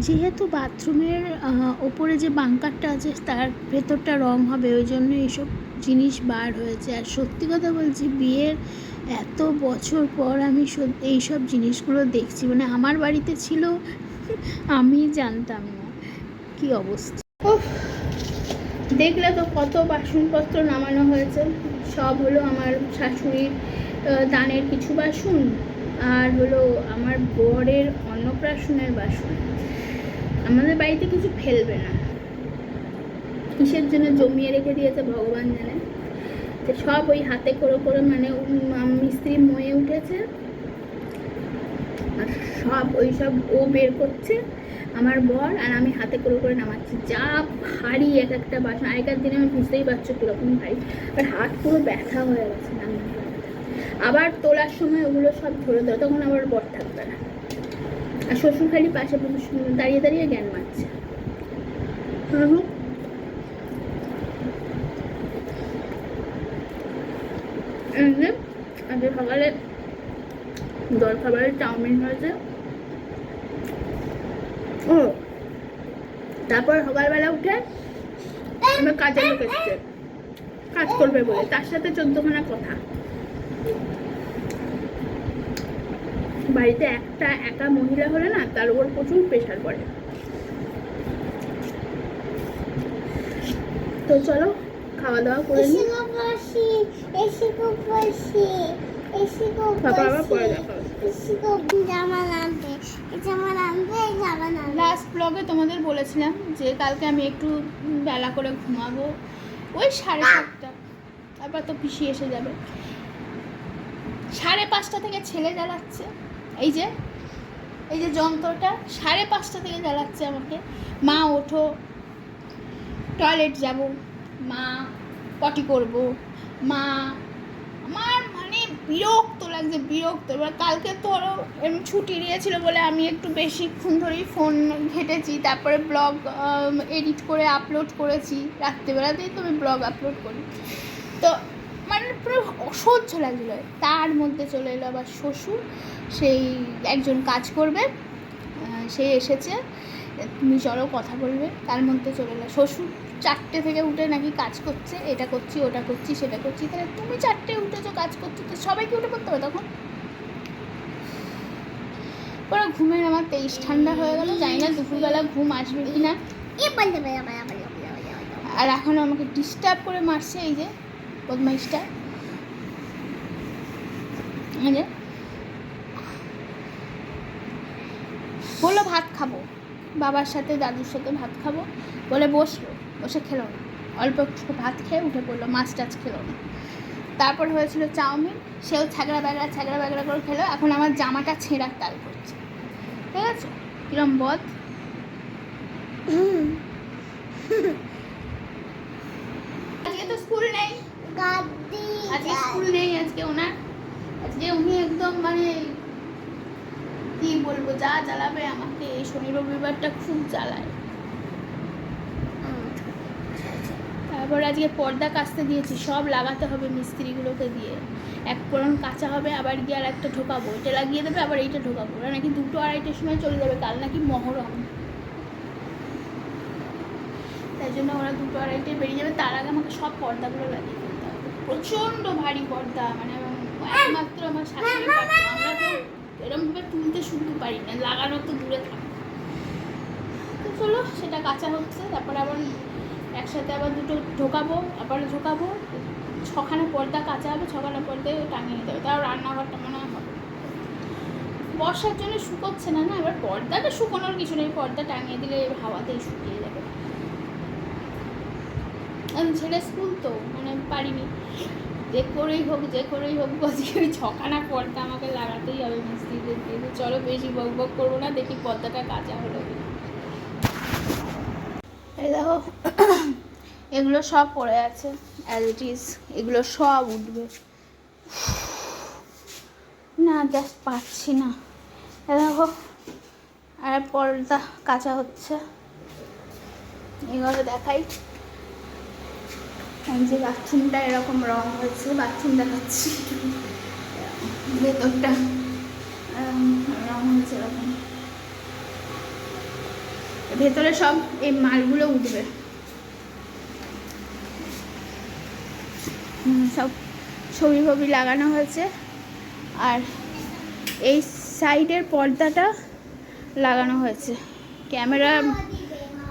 যেহেতু বাথরুমের ওপরে যে বাঙ্কারটা আছে তার ভেতরটা রং হবে, ওই জন্য এইসব জিনিস বার হয়েছে। আর সত্যি কথা বলছি, বিয়ের এত বছর পর আমি এইসব জিনিসগুলো দেখছি, মানে আমার বাড়িতে ছিল আমি জানতাম না কী অবস্থা। দেখলে তো কত বাসনপত্র নামানো হয়েছে, সব হলো আমার শাশুড়ির দানের কিছু বাসন, আর হলো আমার বরের অন্নপ্রাশনের বাসন। আমাদের বাড়িতে কিছু ফেলবে না, কিসের জন্য জমিয়ে রেখে দিয়েছে ভগবান জানে। তো সব ওই হাতে করে করে মানে মিস্ত্রি ময়ে উঠেছে, আর সব ওই সব ও বের করছে আমার বর, আর আমি হাতে করে করে নামাচ্ছি। যা ভারী এক একটা বাসন, আগেকার দিনে আমি বুঝতেই পারছো কীরকম ভারী, আর হাত পুরো ব্যথা হয়ে গেছে নামাতে। আবার তোলার সময় ওগুলো সব ধরে ধরে, তখন আবার বর থাকবে না, আর শ্বশুর খালি পাশে দাঁড়িয়ে দাঁড়িয়ে জ্ঞান মারছে। আজকে সকালে জলখাবারের চাউমিন হয়েছে। ও তারপর সকালবেলা উঠে আমার কাজের লোক এসছে কাজ করবে বলে, তার সাথে 14খানা কথা। বাড়িতে একা মহিলা হলে না, তার উপর প্রচুর প্রেশার পড়ে। তো চলো খাওয়া দাওয়া করে নিই। লাস্ট ব্লগে তোমাদের বলেছিলাম যে কালকে আমি একটু বেলা করে ঘুমাবো, ওই 7:30। তারপর তো পিসি এসে যাবে। 5:30 থেকে ছেলে জ্বালাচ্ছে, এই যে যন্ত্রটা 5:30 থেকে জ্বালাচ্ছে আমাকে। মা ওঠো, টয়লেট যাব, মা পটি করব, মা। আমার মানে বিরক্ত লাগছে, বিরক্ত। এবার কালকে তো আরও ছুটি দিয়েছিল বলে আমি একটু বেশিক্ষণ ধরেই ফোন ঘেটেছি, তারপরে ব্লগ এডিট করে আপলোড করেছি। রাত্রিবেলাতেই তো আমি ব্লগ আপলোড করি, তো মানে পুরো অসহ্য লাগছিল। তার মধ্যে চলে এলো আবার শ্বশুর, সেই একজন কাজ করবে, সে এসেছে, তুমি চলো কথা বলবে। তার মধ্যে চলে এলো শ্বশুর 4টে থেকে উঠে নাকি কাজ করছে, এটা করছি ওটা করছি সেটা করছি। তাহলে তুমি 4টে উঠেছো কাজ করছো, তো সবাইকে উঠে করতে হবে তখন। পুরো ঘুমের আমার 23 ঠান্ডা হয়ে গেল। জানি না দুপুরবেলা ঘুম আসবে কি না। আর এখন আমাকে ডিস্টার্ব করে মারছে এই যে বদমাইশটা। বললো ভাত খাবো, বাবার সাথে দাদুর সাথে ভাত খাবো বলে বসলো, বসে খেলো না। অল্প একটু ভাত খেয়ে উঠে পড়লো, মাছ টাছ খেলো না। তারপর হয়েছিল চাউমিন, সেও ছ্যাগড়া ব্যাগড়া করে খেলো। এখন আমার জামাটা ছেঁড়ার তাল করছে, ঠিক আছে? কিরম বদ। আজকে তো স্কুল নেই, আজকে স্কুল নেই। আজকে উনি একদম মানে কি বলবো, যা জ্বালাবে আমাকে। এই শনি রবিবারটা খুব জ্বালায়। তারপর আজকে পর্দা কাচতে দিয়েছি, সব লাগাতে হবে মিস্ত্রিগুলোকে দিয়ে। এক কোরণ কাঁচা হবে, আবার গিয়ে আর একটা ঢোকাবো, এটা লাগিয়ে দেবে, আবার এইটা ঢোকাবো। ওরা নাকি 2-2:30টার সময় চলে যাবে, কাল নাকি মহরম, তাই জন্য ওরা 2-2:30টায় বেরিয়ে যাবে। তার আগে আমাকে সব পর্দাগুলো লাগিয়ে ফেলতে হবে। প্রচণ্ড ভারী পর্দা, মানে একমাত্র আমার শাশুড়ি পারতো, আমরা তো এরকমভাবে তুলতে শুনতে পারি না, লাগানো তো দূরে থাকে। তো চলো সেটা কাঁচা হচ্ছে, তারপর আবার একসাথে আবার দুটো ঢোকাবো, আবার ঢোকাবো। 6খানা পর্দা কাঁচা হবে, 6খানা পর্দায় টাঙিয়ে দেবে। তাও রান্নাঘরটা মনে হয় হবে। বর্ষার জন্য শুকোচ্ছে না, এবার পর্দাটা শুকোনোর কিছু নেই, পর্দা টাঙিয়ে দিলে হাওয়াতেই শুকিয়ে যাবে। আমি ছেলে স্কুল তো মানে পারিনি, যে করেই হোক আজকে ওই 6খানা পর্দা আমাকে লাগাতেই হবে মিস্ত্রিদের দিয়ে। চলো বেশি বক বক করবো না, দেখি পর্দাটা কাঁচা হলো। এই দেখো এগুলো সব পড়ে আছে অ্যাজ ইট ইজ, এগুলো সব উঠবে না, জাস্ট পাচ্ছি না। দেখো আর পর্দা কাঁচা হচ্ছে, এগুলো দেখাই। যে বাথরুমটা এরকম রং হয়েছে, বাথরুম দেখাচ্ছি, ভেতরটা রং হয়েছে এরকম। ভেতরে সব এই মালগুলো উঠবে, সব ছবি ফবি লাগানো হয়েছে। আর এই সাইডের পর্দাটা লাগানো হয়েছে, ক্যামেরা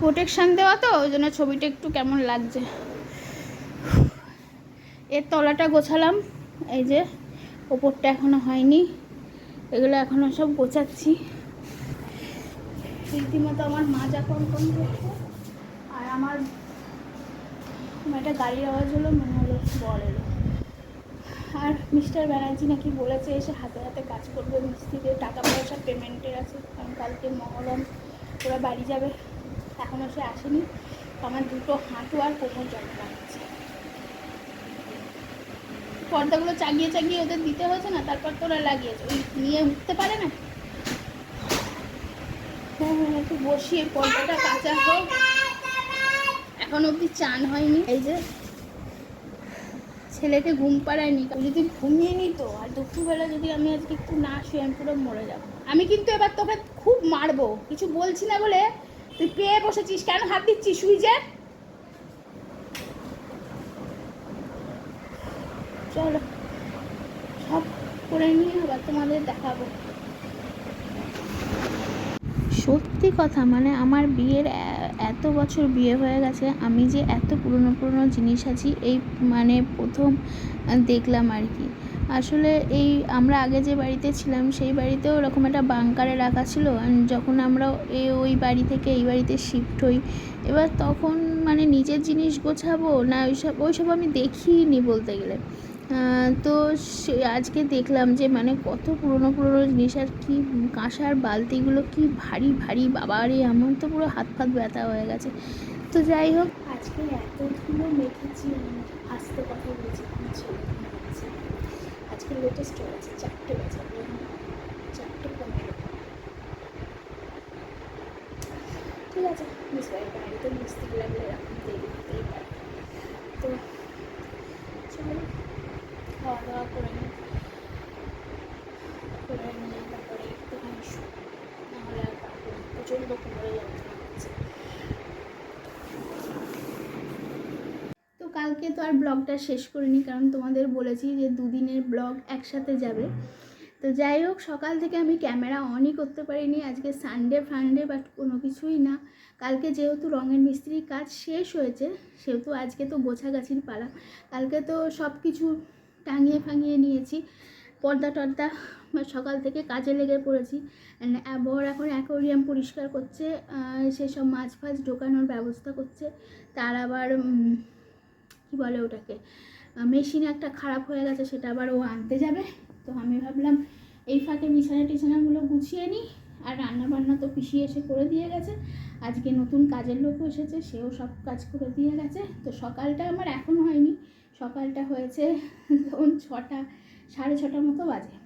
প্রোটেকশান দেওয়া তো ওই জন্য ছবিটা একটু কেমন লাগছে। এর তলাটা গোছালাম, এই যে ওপরটা এখনো হয়নি, এগুলো এখনো সব গোছাচ্ছি। রীতিমতো আমার মাজা কনকন করছে। আর আমার একটা গাড়ির আওয়াজ হলো, মনে হলো বর এলো। আর মিস্টার ব্যানার্জি নাকি বলেছে এসে হাতে হাতে কাজ করবে, মিস্ত্রিদের টাকা পয়সা পেমেন্টের আছে, কারণ কালকে মহরম, ওরা বাড়ি যাবে। এখনও সে আসেনি। আমার দুটো হাঁটু আর কোমর যন্ত্রণা হচ্ছে। পর্দাগুলো চাগিয়ে চাগিয়ে ওদের দিতে হয়েছে না, তারপর তো ওরা লাগিয়েছে, ওই নিয়ে উঠতে পারে না। হ্যাঁ হ্যাঁ, একটু বসিয়ে পর্দাটা কাঁচা হোক। এখন অবধি চান হয়নি। এই যে ছেলেকে ঘুম পাড়ায়নি, যদি ঘুমিয়ে নিত আর দুপুরবেলা যদি আমি আজকে একটু না শুয়ে, আমি পুরো মরে যাবো। আমি কিন্তু এবার তোকে খুব মারবো, কিছু বলছি না বলে তুই পেয়ে বসেছিস, কেন হাত দিচ্ছিস সুইচে? চলো সব করে নিয়ে আবার তোমাদের দেখাবো। সত্যি কথা, মানে আমার বিয়ের এত বছর বিয়ে হয়ে গেছে, আমি যে এত পুরনো পুরনো জিনিস আছি এই মানে প্রথম দেখলাম আর কি। আসলে এই আমরা আগে যে বাড়িতে ছিলাম সেই বাড়িতেও ওরকম একটা বাংকারে রাখা ছিল। যখন আমরা ওই বাড়ি থেকে এই বাড়িতে শিফট হই, এবার তখন মানে নিজের জিনিস গোছাবো না, ওইসব আমি দেখিনি বলতে গেলে। তো আজকে দেখলাম যে মানে কত পুরনো পুরনো জিনিস, আর কি কাঁসার বালতিগুলো কি ভারী ভারী, বাবারে আমার তো পুরো হাত ফাত ব্যথা হয়ে গেছে। তো যাই হোক, আজকে এতগুলো মেখেছি, আস্তে কথা বলেছি, আজকে লেটেস্ট হয়েছে 4টে বাজে, 4:15। ঠিক আছে, মিস বাড়িতে মিস্ত্রি লাগলে এরকম দেরি হতেই পারে। তো চলো খাওয়া দাওয়া করে নিই, তারপরে একটুখানি নাহলে আর পারবো না, প্রচণ্ড কোমরে যন্ত্রণা হচ্ছে। তো কালকে তো আর ব্লগটা শেষ করিনি, কারণ তোমাদের বলেছি যে 2 দিনের ব্লগ একসাথে যাবে। তো যাই হোক, সকাল থেকে আমি ক্যামেরা অনই করতে পারিনি, আজকে সানডে ফান্ডে বাট কোনো কিছুই না। কালকে যেহেতু রঙের মিস্ত্রির কাজ শেষ হয়েছে, সেহেতু আজকে তো গোছাগাছির পালা। কালকে তো সব কিছু টাঙিয়ে ফাঙিয়ে নিয়েছি, পর্দা টর্দা সকাল থেকে কাজে লেগে পড়েছি। বর এখন অ্যাকোয়ারিয়াম পরিষ্কার করছে, সেসব মাছ ফাছ ঢোকানোর ব্যবস্থা করছে। তার আবার কী বলে ওটাকে, মেশিন একটা খারাপ হয়ে গেছে, সেটা আবার ও আনতে যাবে। তো আমি ভাবলাম এই ফাঁকে বিছানাগুলো গুছিয়ে নিই। আর রান্নাবান্না তো পিসি এসে করে দিয়ে গেছে, আজকে নতুন কাজের লোকও এসেছে, সেও সব কাজ করে দিয়ে গেছে। তো সকালটা আমার এখন হয়নি, সকালটা হয়েছে তখন 6টা 6:30 মতো বাজে।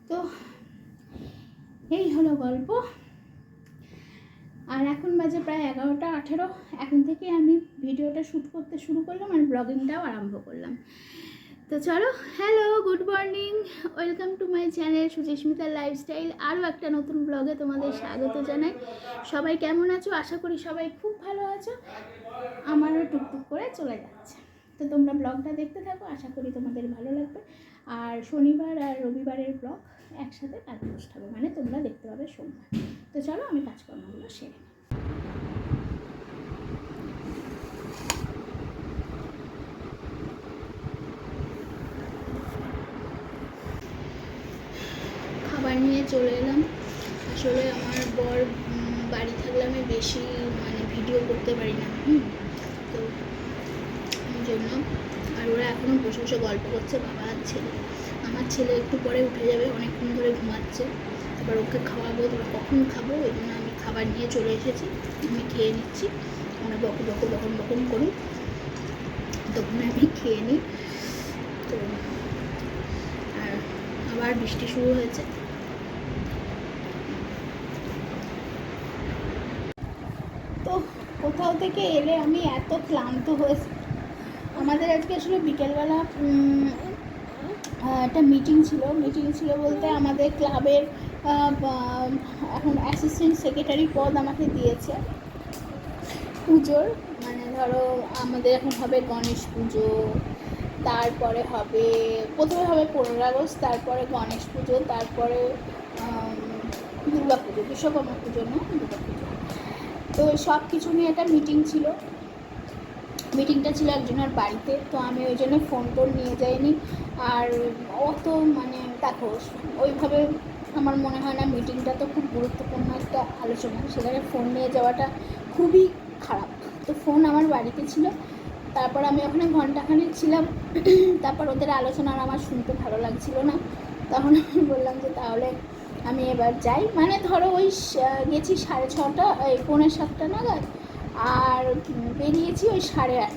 তো এই হলো গল্প। আর এখন বাজে প্রায় 11:18। এখন থেকে আমি ভিডিওটা শ্যুট করতে শুরু করলাম আর ব্লগিংটাও আরম্ভ করলাম। তো চলো, hello, good morning, welcome to my channel Suchismita lifestyle. আরও একটা নতুন ব্লগে তোমাদের স্বাগত জানাই। সবাই কেমন আছো? আশা করি সবাই খুব ভালো আছো, আমারও টুকটুক করে চলে যাচ্ছে। তো তোমরা ব্লগটা দেখতে থাকো, আশা করি তোমাদের ভালো লাগবে। আর শনিবার আর রবিবারের ব্লগ একসাথে কাজ পোস্ট হবে, মানে তোমরা দেখতে পাবে সোমবার। তো চলো আমি কাজকর্মগুলো সেরে নিই। খাবার নিয়ে চলে এলাম। আসলে আমার বর বাড়ি থাকলে আমি বেশি মানে ভিডিও করতে পারি না, তো ওই জন্য। আর ওরা এখনও বসে বসে গল্প করছে, বাবা আর ছেলে। আমার ছেলে একটু পরে উঠে যাবে, অনেকক্ষণ ধরে ঘুমাচ্ছে, এবার ওকে খাওয়াবো, তোরা কখন খাবো, ওই জন্য আমি খাবার নিয়ে চলে এসেছি। আমি খেয়ে নিচ্ছি, আমরা বকন করি, তখন আমি খেয়ে নিই। তো আর আবার বৃষ্টি শুরু হয়েছে। তো কোথাও থেকে এলে আমি এত ক্লান্ত হয়েছি। আমাদের আজকে আসলে বিকেলবেলা একটা মিটিং ছিল বলতে আমাদের ক্লাবের এখন অ্যাসিস্ট্যান্ট সেক্রেটারি পদ আমাকে দিয়েছে পুজোর। মানে ধরো আমাদের এখন হবে গণেশ পুজো, তারপরে হবে প্রথমে হবে 15 আগস্ট, তারপরে গণেশ পুজো, তারপরে দুর্গা পুজো, বিশ্বকর্মা পুজো না, দুর্গা পুজো। তো সব কিছু নিয়ে একটা মিটিংটা ছিল একজনের বাড়িতে। তো আমি ওই জন্য ফোন নিয়ে যাইনি। আর অত মানে দেখো ওইভাবে আমার মনে হয় না, মিটিংটা তো খুব গুরুত্বপূর্ণ একটা আলোচনা, সেখানে ফোন নিয়ে যাওয়াটা খুবই খারাপ। তো ফোন আমার বাড়িতে ছিল। তারপর আমি ওখানে ঘন্টাখানেক ছিলাম। তারপর ওদের আলোচনা আর আমার শুনতে ভালো লাগছিল না। তখন আমি বললাম যে তাহলে আমি এবার যাই। মানে ধরো ওই গেছি 6:30, 7:45 নাগাদ, আর বেরিয়েছি ওই 8:30।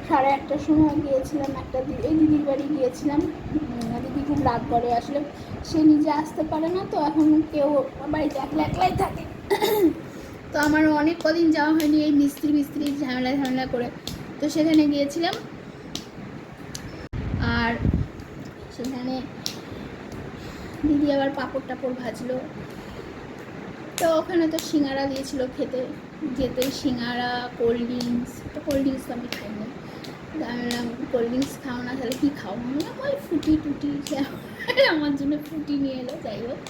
8:30টার সময় গিয়েছিলাম একটা দিদির বাড়ি গিয়েছিলাম। দিদি খুব রাগ করে, আসলে সে নিজে আসতে পারে না, তো এখন কেউ বাড়িতে একলাই থাকে। তো আমার অনেক কদিন যাওয়া হয়নি এই মিস্ত্রি ঝামেলা করে। তো সেখানে গিয়েছিলাম, আর সেখানে দিদি আবার পাঁপড় টাপড় ভাজলো। তো ওখানে তো সিঙ্গারা দিয়েছিল খেতে, যেতে সিঙ্গারা, কোল্ড ড্রিঙ্কস তো আমি খাইনি। কোল্ড ড্রিঙ্কস খাও না তাহলে কী খাও? ওই ফুটি আমার জন্য ফুটি নিয়ে এলো, যাই হোক।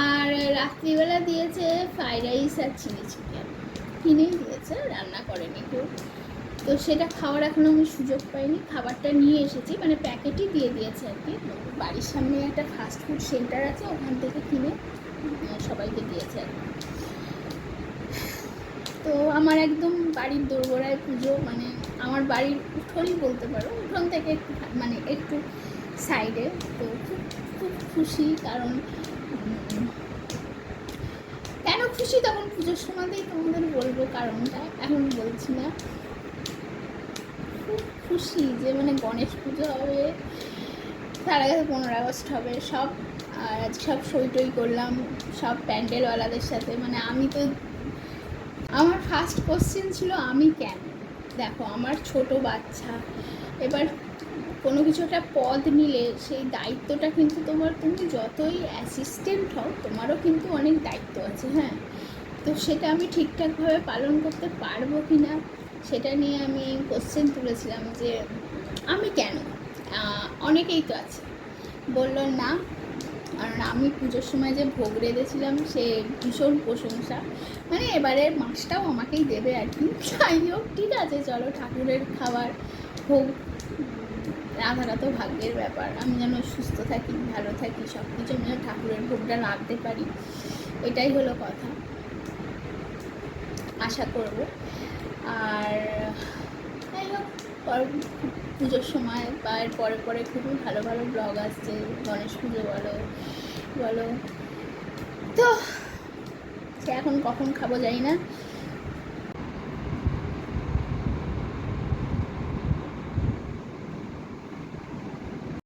আর রাত্রিবেলা দিয়েছে ফ্রাইড রাইস আর চিলি চিকেন, কিনেই দিয়েছে, রান্না করেনি কেউ। তো সেটা খাওয়ার এখনও আমি সুযোগ পাইনি। খাবারটা নিয়ে এসেছি, মানে প্যাকেটই দিয়ে দিয়েছে আর কি। বাড়ির সামনে একটা ফাস্টফুড সেন্টার আছে, ওখান থেকে কিনে সবাইকে দিয়েছে আর কি। তো আমার একদম বাড়ির দোরগোড়ায় পুজো, মানে আমার বাড়ির উঠোনই বলতে পারো, উঠোন থেকে একটু মানে একটু সাইডে। তো খুব খুশি, কারণ কেন খুশি তখন পুজোর সময়তেই তোমাদের বলবো কারণটা, এখন বলছি না। খুব খুশি যে মানে গণেশ পুজো হবে, তার আগে 15 আগস্ট হবে সব। আর আজ সব সই করলাম সব প্যান্ডেলওয়ালাদের সাথে। মানে আমি তো, আমার ফার্স্ট কোশ্চেন ছিল আমি কেন। দেখো আমার ছোট বাচ্চা, এবার কোনো কিছু একটা পদ নিলে সেই দায়িত্বটা কিন্তু তুমি যতই অ্যাসিস্ট্যান্ট হও তোমারও কিন্তু অনেক দায়িত্ব আছে, হ্যাঁ। তো সেটা আমি ঠিকঠাকভাবে পালন করতে পারবো কি না সেটা নিয়ে আমি কোশ্চেন তুলেছিলাম যে আমি কেন। অনেকেই তো আছে বললো না, কারণ আমি পুজোর সময় যে ভোগ রেঁধেছিলাম সে ভীষণ প্রশংসা, মানে এবারে মাছটাও আমাকেই দেবে আর কি। যাই হোক, ঠিক আছে, চলো, ঠাকুরের খাবার ভোগ রাধাটা তো ভাগ্যের ব্যাপার। আমি যেন সুস্থ থাকি, ভালো থাকি, সব কিছু যেন ঠাকুরের ভোগটা রাখতে পারি, এটাই হলো কথা। আশা করব। আর যাই হোক, পুজোর সময় বা এর পরে খুবই ভালো ব্লগ আসছে, গণেশ পুজো বলো। তো সে এখন কখন খাবো জানি না।